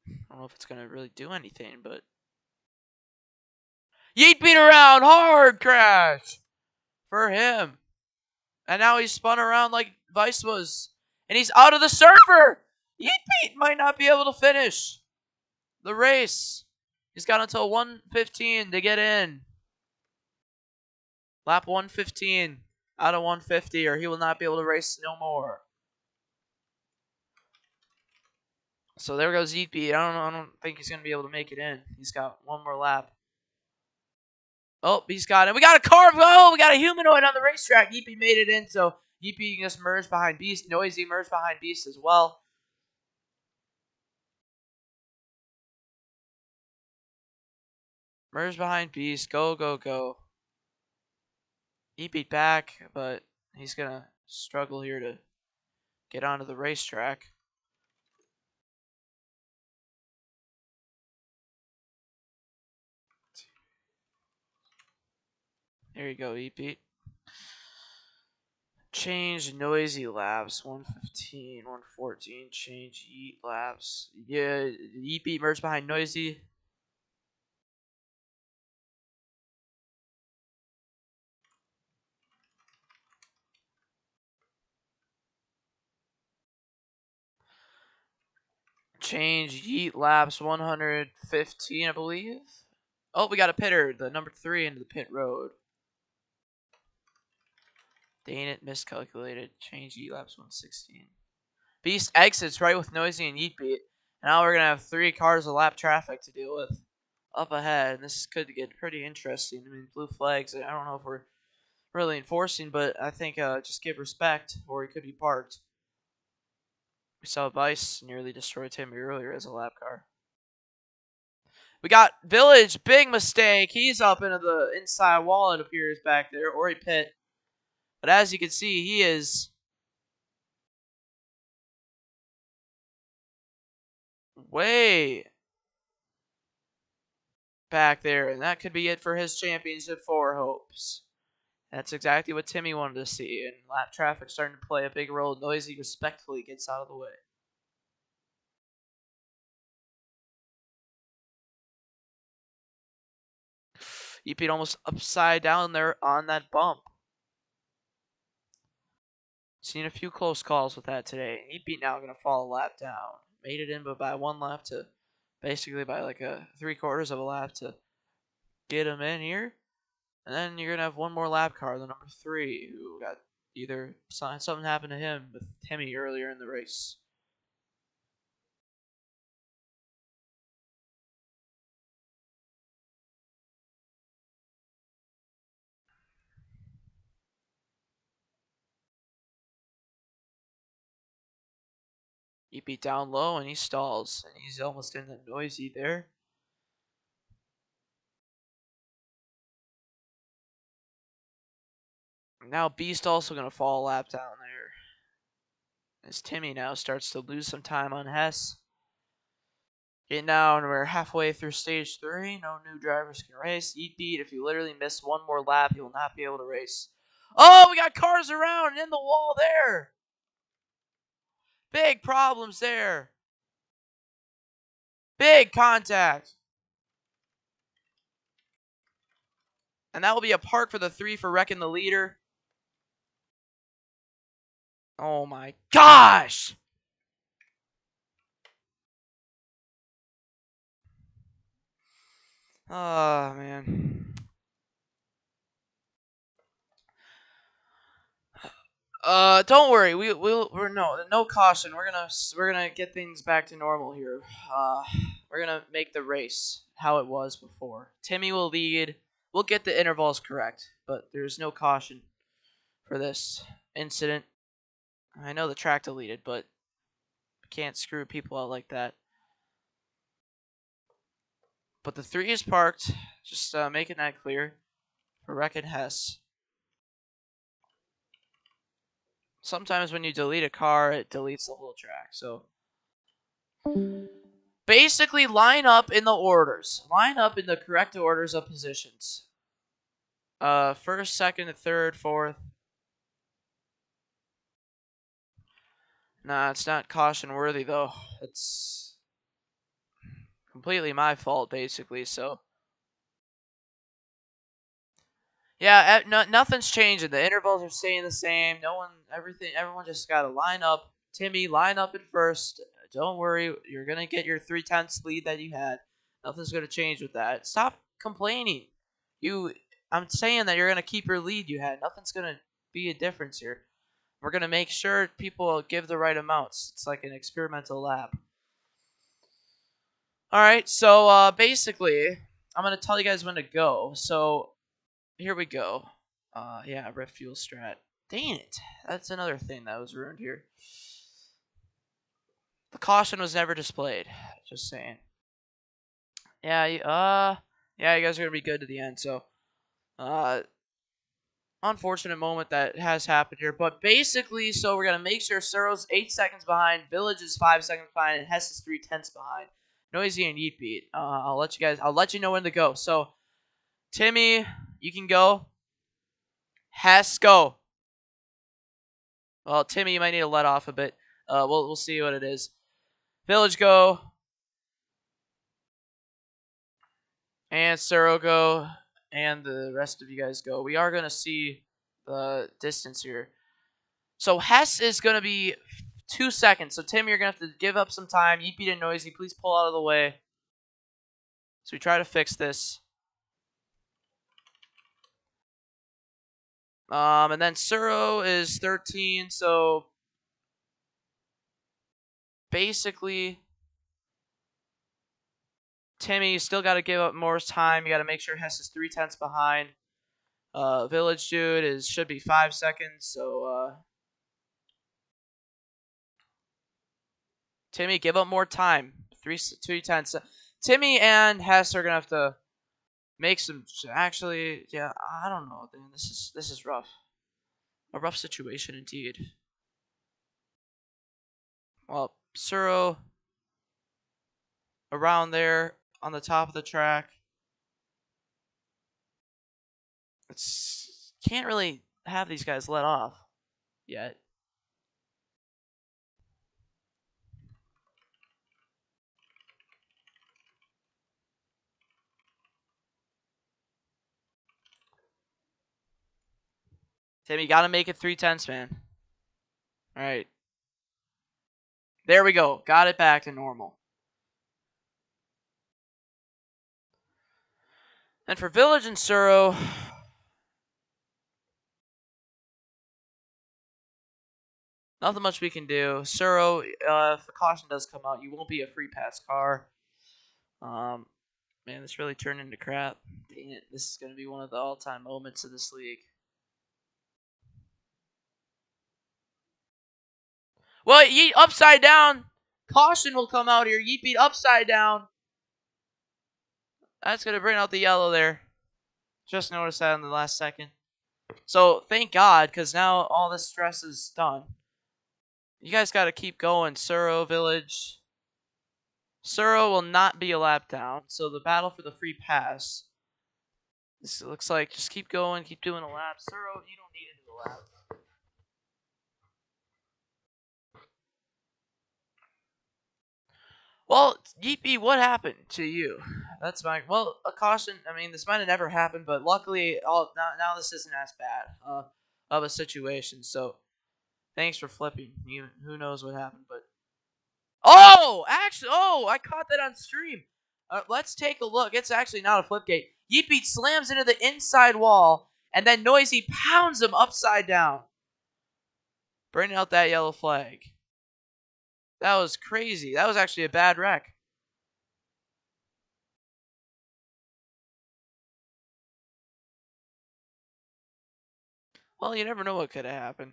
[SPEAKER 1] I don't know if it's going to really do anything, but... Yeet beat around! Hard crash! For him. And now he's spun around like Vice was. And he's out of the server! Yeet beat might not be able to finish the race. He's got until 1:15 to get in. Lap 1:15 out of 150, or he will not be able to race no more. So there goes Yeetbeat. I don't think he's gonna be able to make it in. He's got one more lap. Oh, he's got it. We got a car. Oh, we got a humanoid on the racetrack. Yeetbeat made it in, so Yeetbeat just merged behind Beast. Noisy merged behind Beast as well. Merge behind Beast. Go, go, go. Yeetbeat back, but he's gonna struggle here to get onto the racetrack. There you go, Yeetbeat. Change noisy laps. 1:15, 1:14. Change Yeet laps. Yeah, Yeetbeat merged behind noisy. Change yeet laps 115, I believe. Oh, we got a pitter, the number 3 into the pit road. Dang it, miscalculated. Change yeet laps 116. Beast exits right with Noisy and Yeet Beat. Now we're going to have 3 cars of lap traffic to deal with up ahead. And this could get pretty interesting. I mean, blue flags, I don't know if we're really enforcing, but I think just give respect or he could be parked. We saw Vice nearly destroy Timmy earlier as a lap car. We got Village, big mistake. He's up into the inside wall, it appears, back there, or he pit. But as you can see, he is way back there, and that could be it for his championship 4 hopes. That's exactly what Timmy wanted to see, and lap traffic starting to play a big role. Noisy respectfully gets out of the way. Yeet almost upside down there on that bump. Seen a few close calls with that today. Yeet now going to fall a lap down. Made it in, but by 1 lap to basically by like a 3/4 of a lap to get him in here. And then you're going to have one more lap car, the number 3, who got either something happened to him with Timmy earlier in the race. He beat down low and he stalls. And he's almost in the Noisy there. Now Beast also going to fall a lap down there. As Timmy now starts to lose some time on Hess. Getting down, we're halfway through stage 3. No new drivers can race. Yeet Beat, if you literally miss one more lap, you will not be able to race. Oh, we got cars around and in the wall there. Big problems there. Big contact. And that will be a park for the 3 for wrecking the leader. Oh my gosh. Oh, man. Don't worry. We're no caution. We're gonna get things back to normal here. We're gonna make the race how it was before. Timmy will lead. We'll get the intervals correct, but there's no caution for this incident. I know the track deleted, but can't screw people out like that. But the 3 is parked. Just making that clear for Wreck and Hess. Sometimes when you delete a car, it deletes the whole track. So basically line up in the orders. Line up in the correct orders of positions. First, second, third, fourth. Nah, it's not caution worthy though. It's completely my fault basically, so yeah, nothing's changing. The intervals are staying the same. Everyone just got to line up. Timmy, line up in first. Don't worry, you're going to get your 3/10 lead that you had. Nothing's going to change with that. Stop complaining. I'm saying that you're going to keep your lead you had. Nothing's going to be a difference here. We're going to make sure people give the right amounts. It's like an experimental lab. All right, so basically, I'm going to tell you guys when to go. So here we go. Yeah, ref fuel strat. Dang it. That's another thing that was ruined here. The caution was never displayed. Just saying. Yeah, you guys are going to be good to the end. So, unfortunate moment that has happened here. But basically, so we're going to make sure Suro's 8 seconds behind, Village is 5 seconds behind, and Hess is 3/10 behind. Noisy and Yeet Beat. I'll let you know when to go. So, Timmy, you can go. Hess, go. Well, Timmy, you might need to let off a bit. We'll see what it is. Village, go. And Suro, go. And the rest of you guys go. We are going to see the distance here. So Hess is going to be 2 seconds. So, Tim, you're going to have to give up some time. Yeepy and Noisy, please pull out of the way. So, we try to fix this. And then Suro is 13, so basically, Timmy, you still got to give up more time. You got to make sure Hess is 3/10 behind. Village Dude should be 5 seconds, so Timmy, give up more time. 3/10. Timmy and Hess are gonna have to make some. Actually, yeah, I don't know. Man. This is rough. A rough situation indeed. Well, Suro around there on the top of the track. It's can't really have these guys let off yet. Timmy, you gotta make it 3/10, man. All right. There we go. Got it back to normal. And for Village and Suro, nothing much we can do. Suro, if the caution does come out, you won't be a free pass car. Man, this really turned into crap. Dang it, this is going to be one of the all-time moments of this league. Well, Yeet upside down. Caution will come out here. Yeet beat upside down. That's going to bring out the yellow there. Just noticed that in the last second. So, thank God, because now all this stress is done. You guys got to keep going. Suro Village. Suro will not be a lap down, so the battle for the free pass. This looks like just keep going, keep doing a lap. Suro, you don't need to do a lap. Well, Yeepy, what happened to you? That's my a caution. I mean, this might have never happened, but luckily, now this isn't as bad of a situation. So, thanks for flipping. Who knows what happened, but I caught that on stream. Let's take a look. It's actually not a flip gate. Yeepy slams into the inside wall, and then Noisy pounds him upside down, bringing out that yellow flag. That was crazy. That was actually a bad wreck. Well, you never know what could have happened.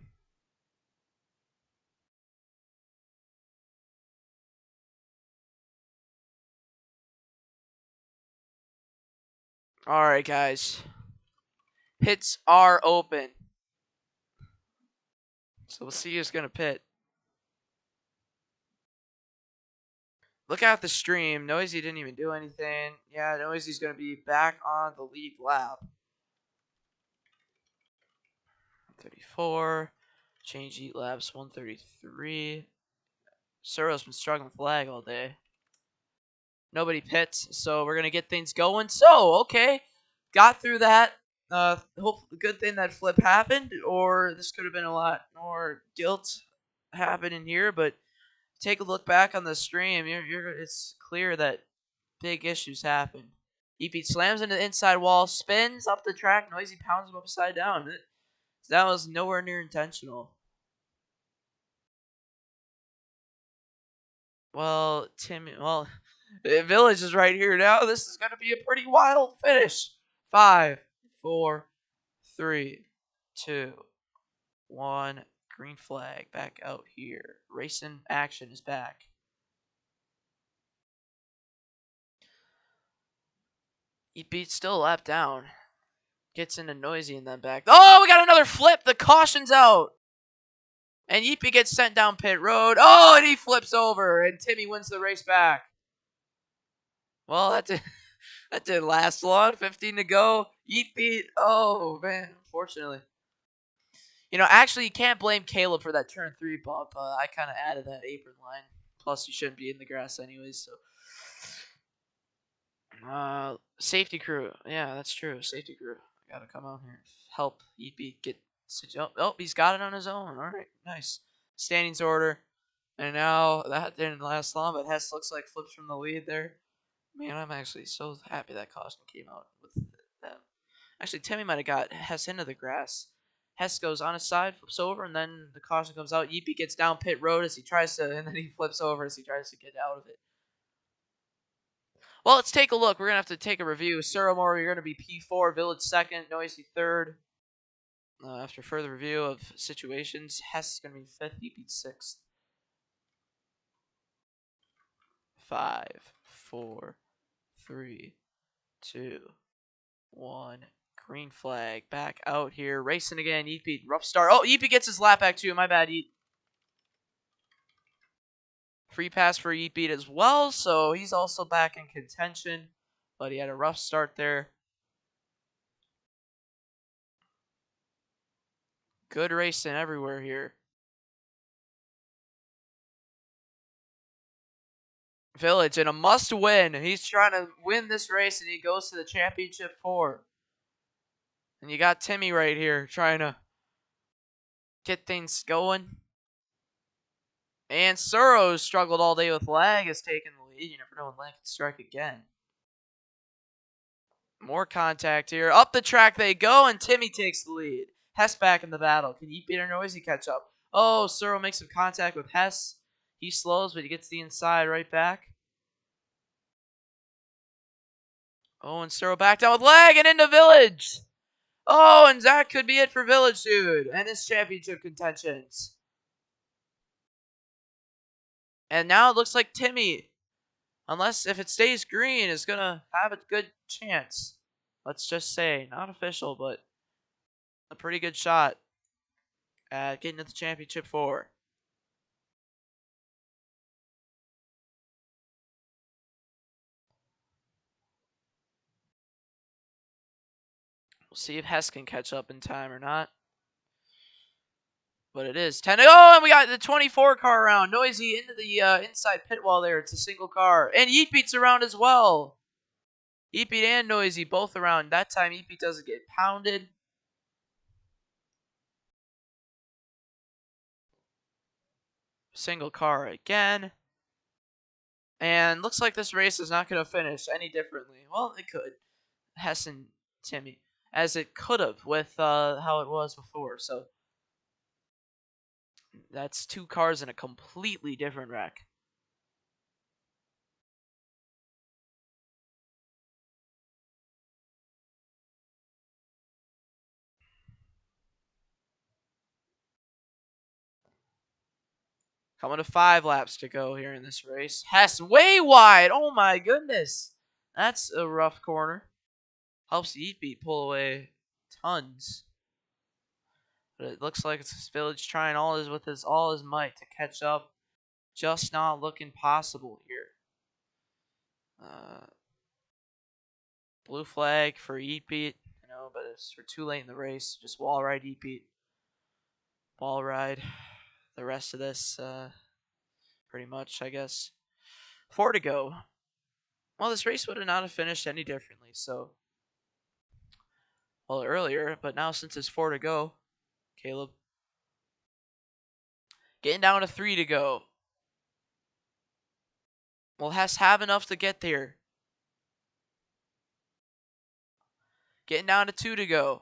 [SPEAKER 1] All right, guys. Pits are open. So we'll see who's going to pit. Look at the stream. Noisy didn't even do anything. Yeah, Noisy's going to be back on the lead lap. 134. Change heat laps 133. Suro's been struggling with lag all day. Nobody pits, so we're going to get things going. So, okay. Got through that. Good thing that flip happened, or this could have been a lot more guilt happening here, but take a look back on the stream. It's clear that big issues happen. Eepy slams into the inside wall, spins up the track. Noisy pounds him upside down. That was nowhere near intentional. Well, Village is right here now. This is going to be a pretty wild finish. 5, 4, 3, 2, 1. Green flag back out here. Racing action is back. He beats still a lap down. Gets into Noisy and then back. Oh, we got another flip. The caution's out. And Yeepy gets sent down pit road. Oh, and he flips over. And Timmy wins the race back. Well, that didn't last long. 15 to go. Yeepy. Oh, man. Unfortunately. You know, actually, you can't blame Caleb for that turn 3 bump. I kind of added that apron line. Plus, you shouldn't be in the grass anyways, so. Safety crew. Yeah, that's true. Safety crew. Gotta come out here. Help Yeepy get. Oh, he's got it on his own. All right, nice. Standings order. And now that didn't last long, but Hess looks like flips from the lead there. Man, I'm actually so happy that caution came out with them. Actually, Timmy might have got Hess into the grass. Hess goes on his side, flips over, and then the caution comes out. Yeepy gets down pit road as he tries to, and then he flips over as he tries to get out of it. Well, let's take a look. We're going to have to take a review. Suromori, you're going to be P4, Village second, Noisy third. After further review of situations, Hess is going to be fifth, Yeepy sixth. 5, 4, 3, 2, 1. Green flag. Back out here. Racing again. Yeepy. Rough start. Oh, Yeepy gets his lap back too. My bad, Yeet. Free pass for Yeet as well, so he's also back in contention. But he had a rough start there. Good racing everywhere here. Village in a must win. He's trying to win this race and he goes to the championship 4. And you got Timmy right here trying to get things going. And Suros struggled all day with lag, has taken the lead. You never know when lag can strike again. More contact here. Up the track they go, and Timmy takes the lead. Hess back in the battle. Can Yeet or Noisy catch up? Oh, Suro makes some contact with Hess. He slows, but he gets the inside right back. Oh, and Suro back down with lag and into Village. Oh, and that could be it for Village Dude and his championship contentions. And now it looks like Timmy, unless if it stays green, is going to have a good chance. Let's just say, not official, but a pretty good shot at getting to the championship 4. We'll see if Hess can catch up in time or not. But it is 10. Oh, and we got the 24 car around. Noisy into the inside pit wall there. It's a single car. And Yeet Beat's around as well. Yeet Beat and Noisy both around. That time Yeet Beat doesn't get pounded. Single car again. And looks like this race is not going to finish any differently. Well, it could. Hess and Timmy. As it could have with how it was before. So that's 2 cars in a completely different wreck. Coming to 5 laps to go here in this race. Hess way wide. Oh my goodness. That's a rough corner. Helps Yeet Beat pull away tons. But it looks like it's Village trying all his might to catch up. Just not looking possible here. Blue flag for Yeet Beat. But it's for too late in the race. Just wall ride Yeet Beat. Ball ride. The rest of this, pretty much, I guess. 4 to go. Well, this race would not have finished any differently, so. Well, earlier, but now since it's 4 to go, Caleb. Getting down to 3 to go. Will Hess have enough to get there? Getting down to 2 to go.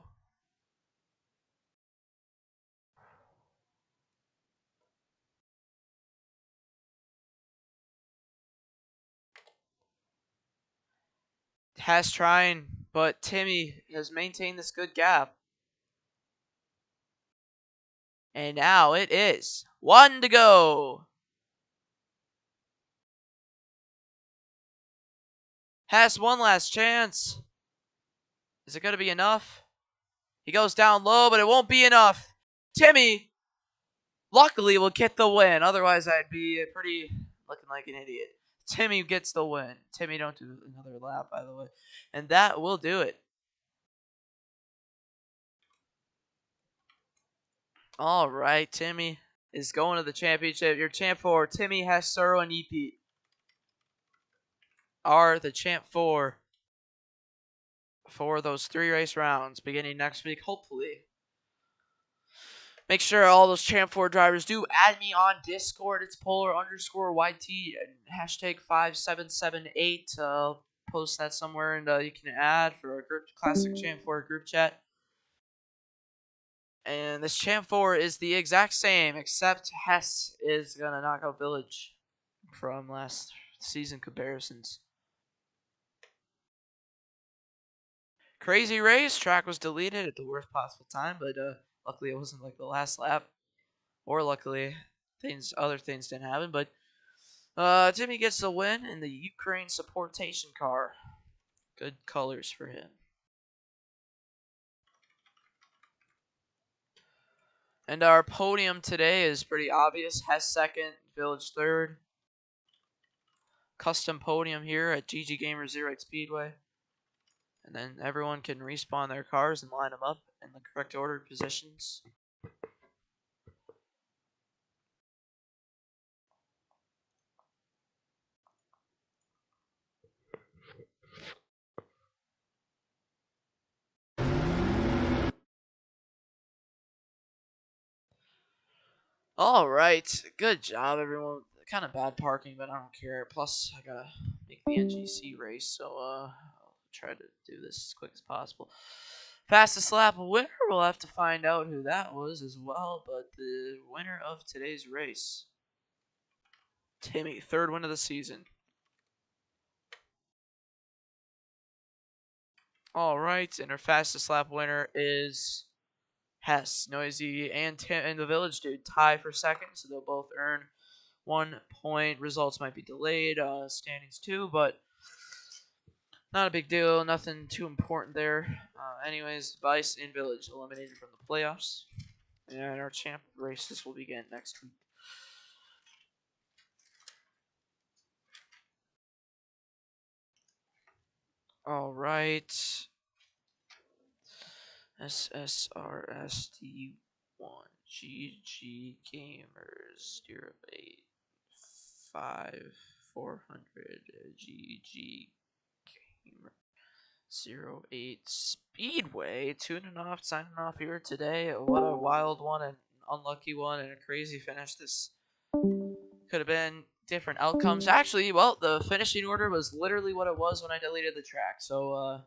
[SPEAKER 1] Hess trying, but Timmy has maintained this good gap. And now it is 1 to go. Hess, one last chance. Is it going to be enough? He goes down low, but it won't be enough. Timmy, luckily, will get the win. Otherwise, I'd be pretty looking like an idiot. Timmy gets the win. Timmy, don't do another lap, by the way. And that will do it. All right, Timmy is going to the championship. Your champ 4, Timmy, Hess, Suro, and Yeet are the champ 4 for those 3 race rounds beginning next week, hopefully. Make sure all those Champ 4 drivers do add me on Discord. It's polar_YT and hashtag 5778. Post that somewhere and you can add for our group classic Champ 4 group chat. And this Champ 4 is the exact same, except Hess is going to knock out Village from last season comparisons. Crazy race. Track was deleted at the worst possible time, but luckily it wasn't like the last lap. Or luckily, other things didn't happen. But Timmy gets the win in the Ukraine supportation car. Good colors for him. And our podium today is pretty obvious. Hess second, Village third. Custom podium here at Gamer08 Speedway. And then everyone can respawn their cars and line them up in the correct ordered positions. All right, good job, everyone. Kind of bad parking, but I don't care. Plus, I gotta make the NGC race, so I'll try to do this as quick as possible. Fastest lap winner, we'll have to find out who that was as well. But the winner of today's race, Timmy, third win of the season. All right, and our fastest lap winner is Hess. Noisy and Tim and the Village Dude tie for second, so they'll both earn 1 point. Results might be delayed, standings too, but not a big deal. Nothing too important there. Anyways, Vice and Village eliminated from the playoffs, and our champ races will begin next week. All right. SSRSD1 GG Gamers 08 400 GG Gamer08 Speedway signing off here today. What a wild one and unlucky one and a crazy finish. This could have been different outcomes. Actually, well, the finishing order was literally what it was when I deleted the track. So,